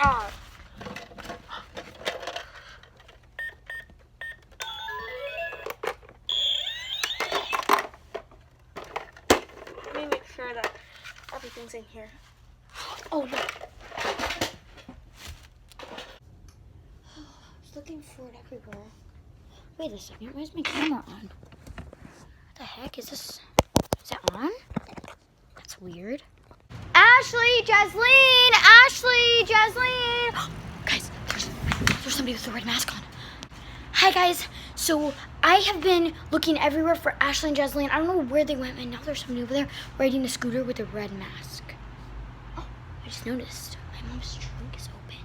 Ah. Let me make sure that everything's in here. Oh, no. I was looking for it everywhere. Wait a second, where's my camera on? What the heck is this? Is it on? That's weird. Ashley, Jasleen! Ashley, Jasleen! Guys, there's somebody with a red mask on. Hi guys, so I have been looking everywhere for Ashley and Jasleen. I don't know where they went, and now there's somebody over there riding a scooter with a red mask. Oh, I just noticed my mom's trunk is open.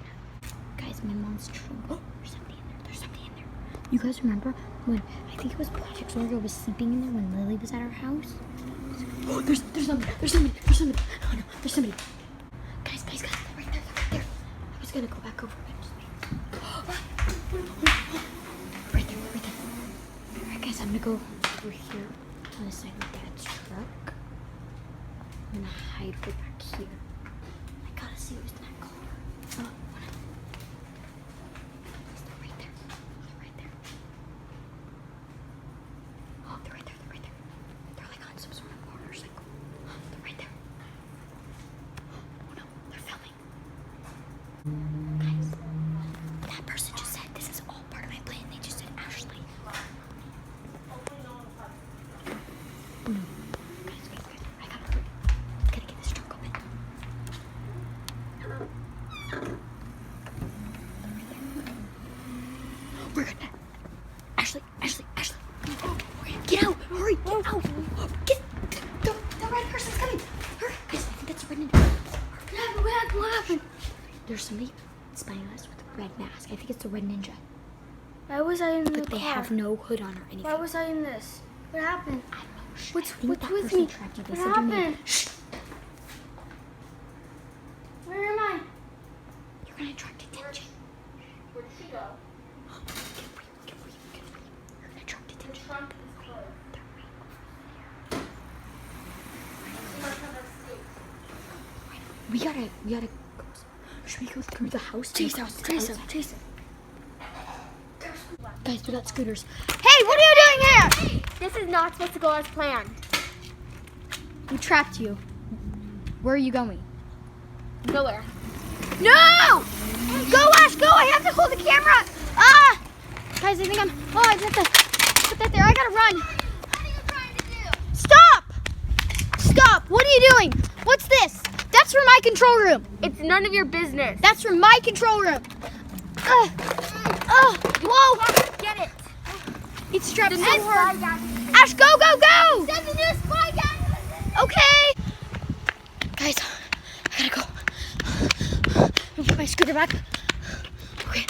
Guys, my mom's trunk. Oh, there's somebody in there. There's somebody in there. You guys remember when I think it was Project Zorgo was sleeping in there when Lily was at our house? Oh, there's somebody. There's somebody. There's somebody. Oh no, there's somebody. Guys, they're right there. They're right there. I was gonna go back over it. Right there. Alright guys, I'm gonna go over here on the side of Dad's truck. I'm gonna hide her back here. I gotta see who's in that car. Oh, they're right there. They're right there. Oh, they're right there. They're like on some sort of motorcycle. They're right there. Oh no, they're filming. Guys, that person just said this is all part of my plan. They just said Ashley. Oh no. Guys, I gotta get this truck open. We're good. Ashley. Get out! Hurry! Get out! The red person's coming! Hurry! Guys, I think that's a red ninja. What happened? There's somebody spying on us with a red mask. I think it's the red ninja. Why was I in the car? But they have no hood on or anything. Why was I in this? What happened? I don't know. Shh, What's I think that with person me? tracked you. They What said your name. happened? Shh! Where am I? You're gonna attract attention. Where'd she go? Get free. You're gonna attract attention. Trunk is closed. They're right over there. We gotta go. Should we go through the house? Chase them. Guys, we got scooters. Hey, what are you doing here? This is not supposed to go as planned. We trapped you. Where are you going? Nowhere. No! Go, Ash, go! I have to hold the camera! Ah! Guys, I think I just have to put that there. I gotta run. What are you trying to do? Stop! What are you doing? What's this? That's from my control room. It's none of your business. That's from my control room. Whoa! Get it. It's strapped The so new hard. SPY gadget. Ash, go! Send the new SPY gadget. Okay. Guys, I gotta go. Let me put my scooter back. Okay.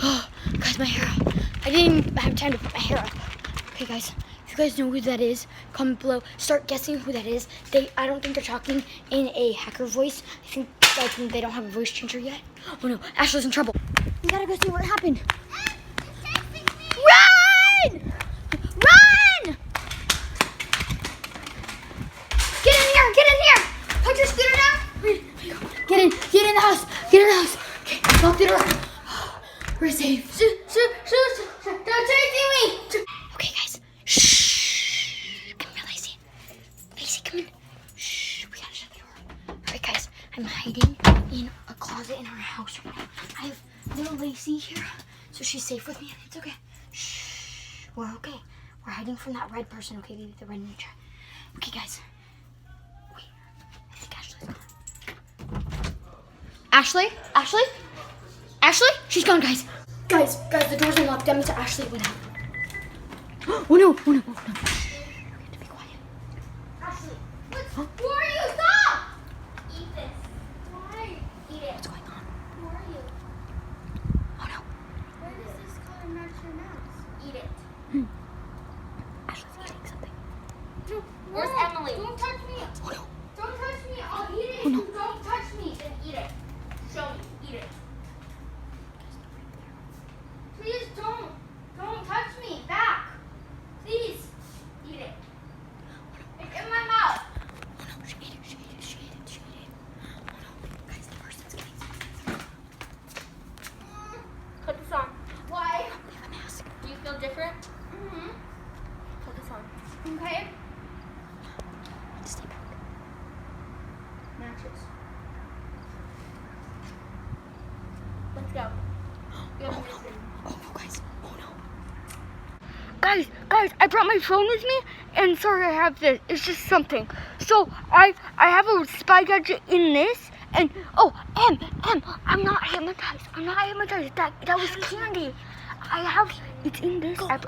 Oh, guys, my hair up. I didn't even have time to put my hair up. Okay, guys. If you guys know who that is, comment below. Start guessing who that is. I don't think they're talking in a hacker voice. I think they don't have a voice changer yet. Oh no, Ashley's in trouble. We gotta go see what happened. Run! Get in here! Put your scooter down. Get in the house. Okay, lock the door. We're safe. Don't chase me. Okay, guys. Shh. Come here, Lacey. Lacey, come in. Shh. We gotta shut the door. Alright, guys. I'm hiding in a closet in our house right now. I have little Lacey here, so she's safe with me. It's okay. Shh. We're okay. We're hiding from that red person, okay, baby? The red ninja. Okay, guys. Wait. I think Ashley's gone. Ashley? She's gone, guys. Guys, the door's unlocked. That means Ashley went out. Oh no. We have to be quiet. Ashley, who are you? Stop! Eat this. Why? Eat it. What's going on? Who are you? Oh no. Where does this color match your mouse? Eat it. Ashley's eating something. No. Where's Emily? Don't touch me. Oh no. Don't touch me. I'll eat it. Oh, no. If you don't touch me. Then eat it. Show me. Eat it. Please don't. Don't touch me. Back. Please. Eat it. It's in my mouth. Oh no, she ate it. Oh no. Guys, the person's getting something. Okay? Stay back. Matches. Let's go. You have a mission. Oh no, guys. Oh no. Guys, I brought my phone with me, and sorry I have this. It's just something. So I have a spy gadget in this, and oh, I'm not hypnotized. I'm not hypnotized. That was candy. I have it's in this. Stop.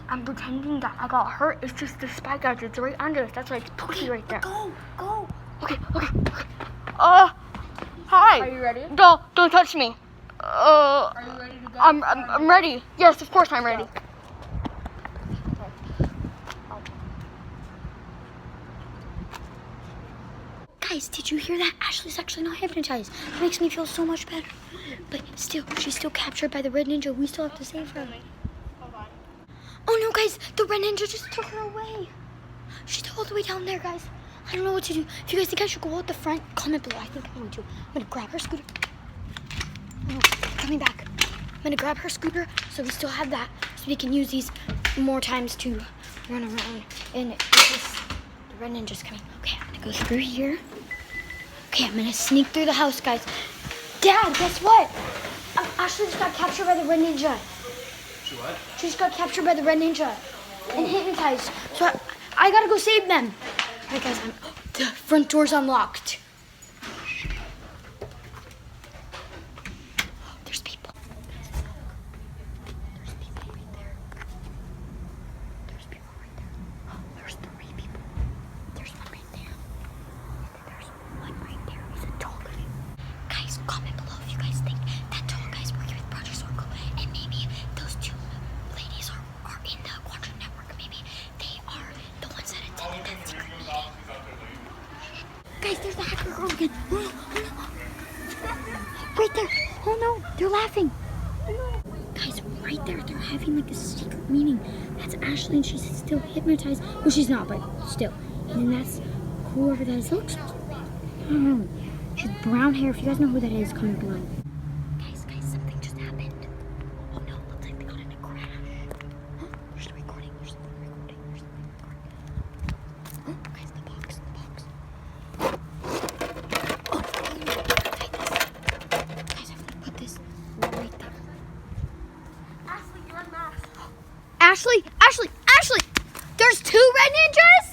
I'm pretending that I got hurt. It's just the spy gadget. It's right under us. That's why it's pokey right there. Go. Okay. Hi. Are you ready? Don't touch me. Are you ready to go? I'm ready. Yes, of course I'm ready. Guys, did you hear that? Ashley's actually not hypnotized. It makes me feel so much better. But still, she's still captured by the red ninja. We still have to save her. Hold on. Oh no, guys, the red ninja just took her away. She's all the way down there, guys. I don't know what to do. If you guys think I should go out the front, comment below. I think I'm going to. I'm gonna grab her scooter. Oh, coming back. I'm gonna grab her scooter so we still have that, so we can use these more times to run around. And the red ninja's coming. Okay, I'm gonna go through here. Okay, I'm gonna sneak through the house, guys. Dad, guess what? Ashley just got captured by the red ninja. She what? She just got captured by the red ninja and hypnotized. So I gotta go save them. All right, guys, the front door's unlocked. There's people. There's people right there. There's people right there. There's 3 people. There's one right there. There's one right there. He's a tall guy. Guys, comment below if you guys think that tall guy's working with Project Circle, and maybe those 2 ladies are in the Quadrant Network. Maybe they are the ones that attended that secret meeting. Guys, there's the hacker girl again. Oh no. Right there. Oh no, they're laughing. Oh no. Guys, right there, they're having like a secret meeting. That's Ashley, and she's still hypnotized. Well, she's not, but still. And then that's whoever that is. Looks. I don't know. She has brown hair. If you guys know who that is, comment below. Guys, something just happened. Oh no, looks like they got in a crash. There's the recording. Oh, guys, the box. Oh, guys, I'm gonna put this right there. Ashley, you're unmasked. Ashley! There's 2 red ninjas?